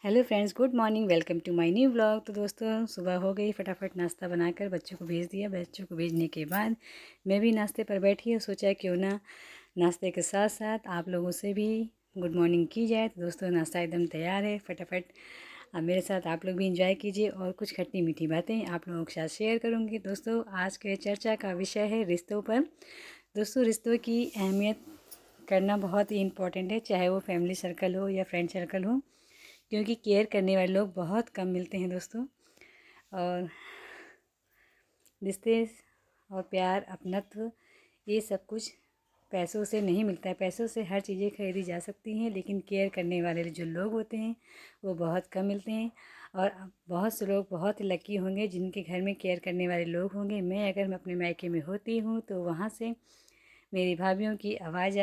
Hello friends, good morning. Welcome to my new vlog. तो दोस्तों, सुबह हो गई, फटाफट नाश्ता बनाकर बच्चों को भेज दिया। बच्चों को भेजने के बाद मैं भी नाश्ते पर बैठी और सोचा क्यों ना नाश्ते के साथ साथ आप लोगों से भी गुड मॉर्निंग की जाए। तो दोस्तों, नाश्ता एकदम तैयार है, फटाफट अब मेरे साथ आप लोग भी इंजॉय कीजिए और कुछ खट्टी मीठी बातें आप लोगों के साथ शेयर करूँगी। दोस्तों, आज के चर्चा का विषय है रिश्तों पर। दोस्तों, रिश्तों की अहमियत करना बहुत ही इम्पोर्टेंट है, चाहे वो फैमिली सर्कल हो या फ्रेंड सर्कल हो, क्योंकि केयर करने वाले लोग बहुत कम मिलते हैं दोस्तों। और रिश्ते और प्यार, अपनत्व, ये सब कुछ पैसों से नहीं मिलता है। पैसों से हर चीज़ें खरीदी जा सकती हैं, लेकिन केयर करने वाले जो लोग होते हैं वो बहुत कम मिलते हैं। और बहुत से लोग बहुत लकी होंगे जिनके घर में केयर करने वाले लोग होंगे। मैं अपने मायके में होती हूँ तो वहाँ से मेरी भाभीयों की आवाज़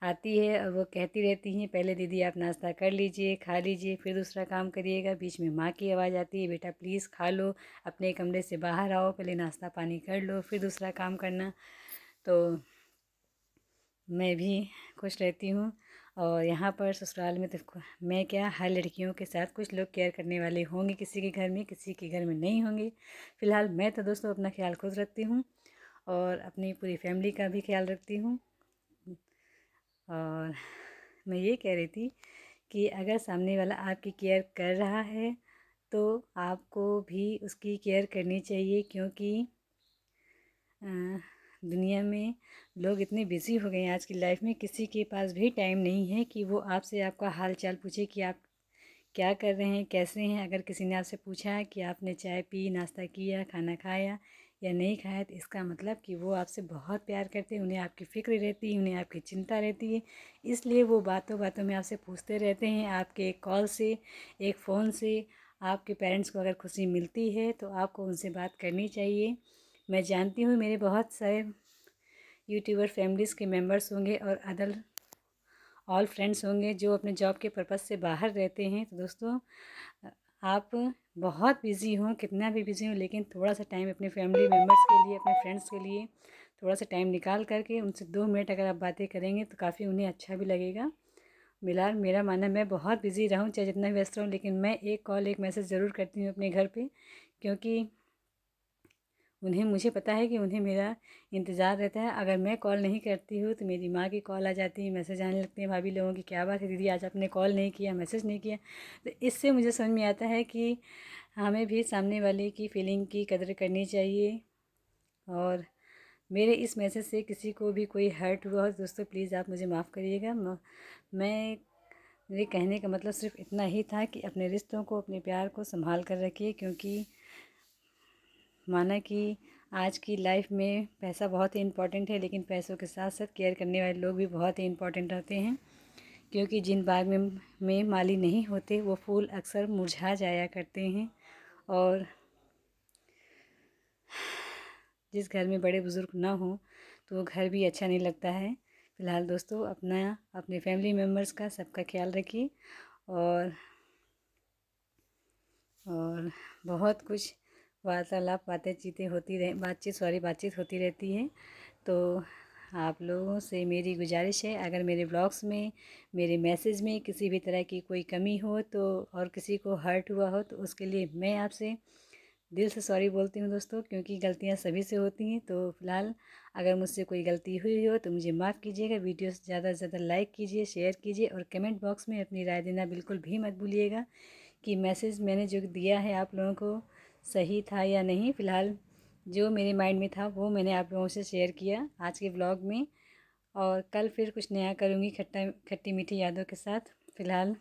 आती है और वो कहती रहती हैं, पहले दीदी आप नाश्ता कर लीजिए, खा लीजिए, फिर दूसरा काम करिएगा। बीच में माँ की आवाज़ आती है, बेटा प्लीज़ खा लो, अपने कमरे से बाहर आओ, पहले नाश्ता पानी कर लो, फिर दूसरा काम करना। तो मैं भी खुश रहती हूँ। और यहाँ पर ससुराल में तो मैं क्या, हर लड़कियों के साथ कुछ लोग केयर करने वाले होंगे, किसी के घर में, किसी के घर में नहीं होंगे। फ़िलहाल मैं तो दोस्तों अपना ख्याल खुद रखती हूँ और अपनी पूरी फैमिली का भी ख्याल रखती हूँ। और मैं ये कह रही थी कि अगर सामने वाला आपकी केयर कर रहा है तो आपको भी उसकी केयर करनी चाहिए, क्योंकि दुनिया में लोग इतने बिज़ी हो गए हैं आज की लाइफ में, किसी के पास भी टाइम नहीं है कि वो आपसे आपका हाल चाल पूछे कि आप क्या कर रहे हैं, कैसे हैं। अगर किसी ने आपसे पूछा कि आपने चाय पी, नाश्ता किया, खाना खाया या नहीं खाया, तो इसका मतलब कि वो आपसे बहुत प्यार करते हैं, उन्हें आपकी फ़िक्र रहती है, उन्हें आपकी चिंता रहती है। इसलिए वो बातों बातों में आपसे पूछते रहते हैं। आपके एक कॉल से, एक फ़ोन से आपके पेरेंट्स को अगर खुशी मिलती है तो आपको उनसे बात करनी चाहिए। मैं जानती हूँ मेरे बहुत सारे यूट्यूबर फैमिलीज़ के मेंबर्स होंगे और अदर ऑल फ्रेंड्स होंगे जो अपने जॉब के पर्पज़ से बाहर रहते हैं। तो दोस्तों, आप बहुत बिज़ी हों, कितना भी बिज़ी हों, लेकिन थोड़ा सा टाइम अपने फैमिली मेम्बर्स के लिए, अपने फ्रेंड्स के लिए थोड़ा सा टाइम निकाल करके उनसे 2 मिनट अगर आप बातें करेंगे तो काफ़ी उन्हें अच्छा भी लगेगा। फिलहाल मेरा मानना है, मैं बहुत बिज़ी रहूँ चाहे जितना भी व्यस्त रहूँ, लेकिन मैं एक कॉल, एक मैसेज ज़रूर करती हूँ अपने घर पे, क्योंकि मुझे पता है कि उन्हें मेरा इंतज़ार रहता है। अगर मैं कॉल नहीं करती हूँ तो मेरी माँ की कॉल आ जाती है, मैसेज आने लगते हैं भाभी लोगों की, क्या बात है दीदी आज आपने कॉल नहीं किया, मैसेज नहीं किया। तो इससे मुझे समझ में आता है कि हमें भी सामने वाले की फीलिंग की कदर करनी चाहिए। और मेरे इस मैसेज से किसी को भी कोई हर्ट हुआ हो दोस्तों, प्लीज़ आप मुझे माफ़ करिएगा। मैं मेरे कहने का मतलब सिर्फ इतना ही था कि अपने रिश्तों को, अपने प्यार को संभाल कर रखिए, क्योंकि माना कि आज की लाइफ में पैसा बहुत ही इम्पोर्टेंट है, लेकिन पैसों के साथ साथ केयर करने वाले लोग भी बहुत ही इम्पोर्टेंट होते हैं। क्योंकि जिन बाग में माली नहीं होते वो फूल अक्सर मुरझा जाया करते हैं। और जिस घर में बड़े बुज़ुर्ग ना हो तो वो घर भी अच्छा नहीं लगता है। फ़िलहाल दोस्तों, अपने फैमिली मेम्बर्स का, सबका ख्याल रखिए। और और बहुत कुछ वार्तालाप, बातचीत होती रहती है। तो आप लोगों से मेरी गुजारिश है, अगर मेरे ब्लॉग्स में, मेरे मैसेज में किसी भी तरह की कोई कमी हो तो, और किसी को हर्ट हुआ हो, तो उसके लिए मैं आपसे दिल से सॉरी बोलती हूँ दोस्तों, क्योंकि गलतियाँ सभी से होती हैं। तो फ़िलहाल अगर मुझसे कोई गलती हुई हो तो मुझे माफ़ कीजिएगा। वीडियो ज़्यादा से ज़्यादा लाइक कीजिए, शेयर कीजिए और कमेंट बॉक्स में अपनी राय देना बिल्कुल भी मत भूलिएगा कि मैसेज मैंने जो दिया है आप लोगों को सही था या नहीं। फ़िलहाल जो मेरे माइंड में था वो मैंने आप लोगों से शेयर किया आज के ब्लॉग में। और कल फिर कुछ नया करूँगी खट्टी मीठी यादों के साथ। फ़िलहाल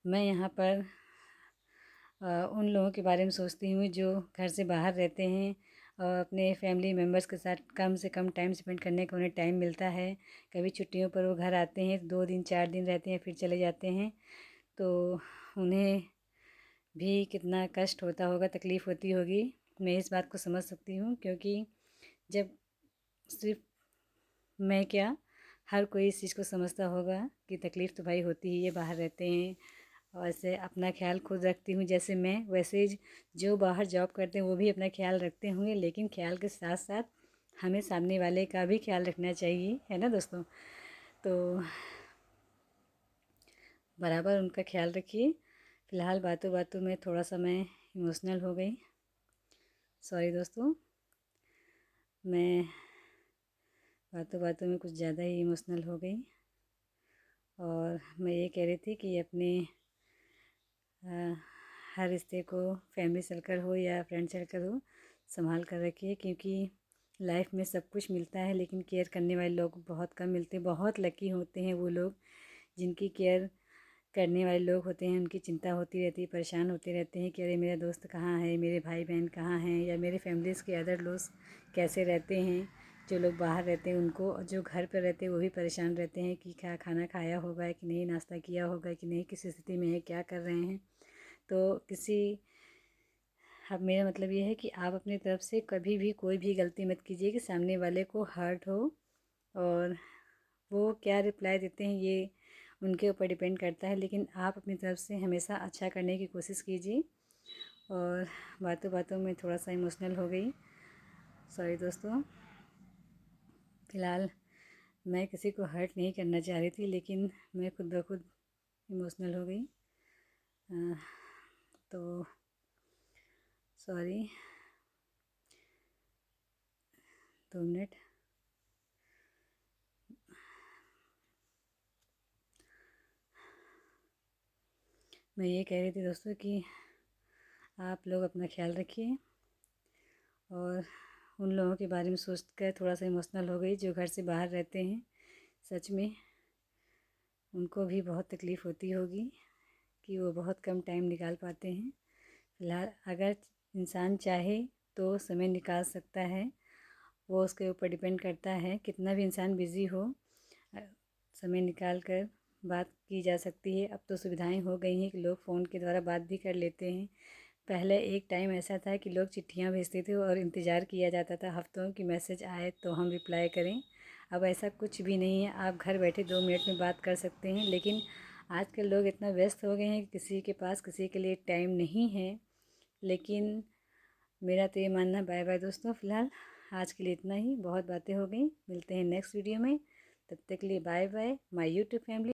मैं यहाँ पर उन लोगों के बारे में सोचती हूँ जो घर से बाहर रहते हैं और अपने फैमिली मेम्बर्स के साथ कम से कम टाइम स्पेंड करने का उन्हें टाइम मिलता है। कभी छुट्टियों पर वो घर आते हैं, 2 दिन 4 दिन रहते हैं, फिर चले जाते हैं। तो उन्हें भी कितना कष्ट होता होगा, तकलीफ़ होती होगी, मैं इस बात को समझ सकती हूँ। क्योंकि जब सिर्फ मैं क्या, हर कोई इस चीज़ को समझता होगा कि तकलीफ़ तो भाई होती ही है, बाहर रहते हैं। और ऐसे अपना ख्याल खुद रखती हूँ जैसे मैं, वैसे जो बाहर जॉब करते हैं वो भी अपना ख्याल रखते होंगे, लेकिन ख्याल के साथ साथ हमें सामने वाले का भी ख्याल रखना चाहिए, है ना दोस्तों। तो बराबर उनका ख्याल रखिए। फ़िलहाल बातों बातों में थोड़ा सा मैं इमोशनल हो गई, सॉरी दोस्तों। मैं बातों बातों में कुछ ज़्यादा ही इमोशनल हो गई और मैं ये कह रही थी कि अपने हर रिश्ते को, फैमिली सर्कल हो या फ्रेंड सर्कल हो, संभाल कर रखिए, क्योंकि लाइफ में सब कुछ मिलता है लेकिन केयर करने वाले लोग बहुत कम मिलते हैं। बहुत लकी होते हैं वो लोग जिनकी केयर करने वाले लोग होते हैं। उनकी चिंता होती रहती है, परेशान होते रहते हैं कि अरे मेरा दोस्त कहाँ है, मेरे भाई बहन कहाँ हैं, या मेरे फैमिलीज़ के अदर लोग कैसे रहते हैं। जो लोग बाहर रहते हैं उनको, जो घर पर रहते हैं वो भी परेशान रहते हैं कि क्या खाना खाया होगा कि नहीं, नाश्ता किया होगा कि नहीं, किस स्थिति में है, क्या कर रहे हैं। तो अब मेरा मतलब ये है कि आप अपनी तरफ से कभी भी कोई भी गलती मत कीजिए कि सामने वाले को हर्ट हो। और वो क्या रिप्लाई देते हैं ये उनके ऊपर डिपेंड करता है, लेकिन आप अपनी तरफ से हमेशा अच्छा करने की कोशिश कीजिए। और बातों बातों में थोड़ा सा इमोशनल हो गई, सॉरी दोस्तों। फ़िलहाल मैं किसी को हर्ट नहीं करना चाह रही थी, लेकिन मैं खुद ब खुद इमोशनल हो गई। तो सॉरी, 2 मिनट। मैं ये कह रही थी दोस्तों कि आप लोग अपना ख्याल रखिए। और उन लोगों के बारे में सोच कर थोड़ा सा इमोशनल हो गई जो घर से बाहर रहते हैं। सच में उनको भी बहुत तकलीफ़ होती होगी कि वो बहुत कम टाइम निकाल पाते हैं। फ़िलहाल अगर इंसान चाहे तो समय निकाल सकता है, वो उसके ऊपर डिपेंड करता है। कितना भी इंसान बिज़ी हो, समय निकाल कर बात की जा सकती है। अब तो सुविधाएं हो गई हैं कि लोग फ़ोन के द्वारा बात भी कर लेते हैं। पहले एक टाइम ऐसा था कि लोग चिट्ठियाँ भेजते थे और इंतज़ार किया जाता था हफ़्तों कि मैसेज आए तो हम रिप्लाई करें। अब ऐसा कुछ भी नहीं है, आप घर बैठे 2 मिनट में बात कर सकते हैं। लेकिन आजकल लोग इतना व्यस्त हो गए हैं कि किसी के पास किसी के लिए टाइम नहीं है। लेकिन मेरा तो ये मानना, बाय बाय दोस्तों। फ़िलहाल आज के लिए इतना ही, बहुत बातें हो गई। मिलते हैं नेक्स्ट वीडियो में, तब तक के लिए bye bye my YouTube family.